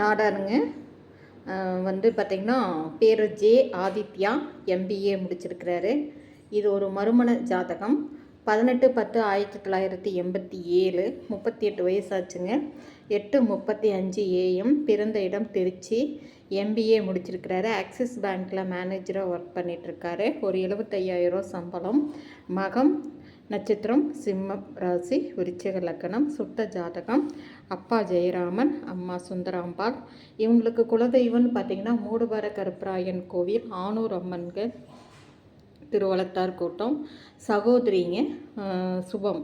நாடாருங்க. வந்து பார்த்திங்கன்னா பேர் ஜே ஆதித்யா, MBA முடிச்சிருக்கிறாரு. இது ஒரு மறுமண ஜாதகம். 18/10/1987, 38 வயசாச்சுங்க. 8:35 AM, பிறந்த இடம் திருச்சி. MBA முடிச்சிருக்கிறாரு. ஆக்சிஸ் பேங்க்கில் மேனேஜராக ஒர்க் பண்ணிகிட்ருக்காரு. ஒரு 75,000 சம்பளம். மகம் நட்சத்திரம், சிம்மம் ராசி, விருச்சிக லக்னம், சுத்த ஜாதகம். அப்பா ஜெயராமன், அம்மா சுந்தராம்பாள். இவங்களுக்கு குலதெய்வம்னு பார்த்திங்கன்னா மூடுபர கருப்பராயன் கோவில், ஆனூர் அம்மன்கள், திருவளத்தார் கூட்டம். சகோதரிங்க சுபம்.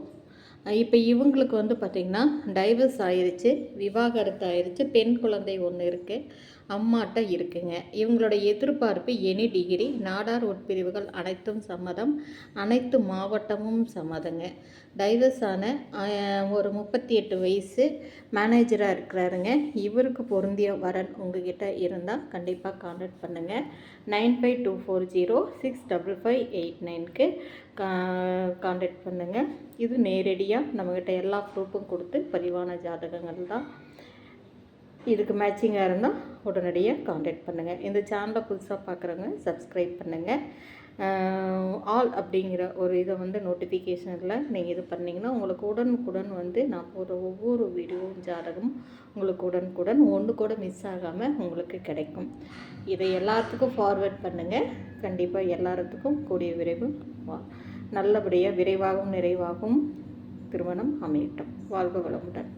இப்போ இவங்களுக்கு வந்து பார்த்திங்கன்னா டைவர்ஸ் ஆயிடுச்சு, விவாகரத்து ஆயிடுச்சு. பெண் குழந்தை ஒன்று இருக்குது, அம்மாட்ட இருக்குங்க. இவங்களோட எதிர்பார்ப்பு எனி டிகிரி, நாடார் உட்பிரிவுகள் அனைத்தும் சம்மதம், அனைத்து மாவட்டமும் சம்மதங்க. டைவர்ஸ் ஆன ஒரு 38 வயசு, மேனேஜராக இருக்கிறாருங்க. இவருக்கு பொருந்திய வரன் உங்ககிட்ட இருந்தால் கண்டிப்பாக கான்டாக்ட் பண்ணுங்கள். 9524065589க்கு கான்டாக்ட் பண்ணுங்கள். இது நேரடியாக நம்மக்கிட்ட எல்லா ப்ரூஃபும் கொடுத்து பதிவான ஜாதகங்கள் தான். இதுக்கு மேட்சிங்காக இருந்தால் உடனடியாக கான்டாக்ட் பண்ணுங்கள். இந்த சேனலை புதுசாக பார்க்குறவங்க சப்ஸ்கிரைப் பண்ணுங்கள். ஆல் அப்படிங்கிற ஒரு இதை வந்து நோட்டிஃபிகேஷனில் நீங்கள் இது பண்ணிங்கன்னா உங்களுக்கு உடனுக்குடன் வந்து நான் போகிற ஒவ்வொரு வீடியோவும் ஜாதகம் உங்களுக்கு உடனுக்குடன் ஒன்று கூட மிஸ் ஆகாமல் உங்களுக்கு கிடைக்கும். இதை எல்லாத்துக்கும் ஃபார்வேர்ட் பண்ணுங்கள். கண்டிப்பாக எல்லாத்துக்கும் கூடிய விரைவு நல்லபடியாக விரைவாகவும் நிறைவாகவும் திருமணம் அமையட்டும். வாழ்க வளமுடன்.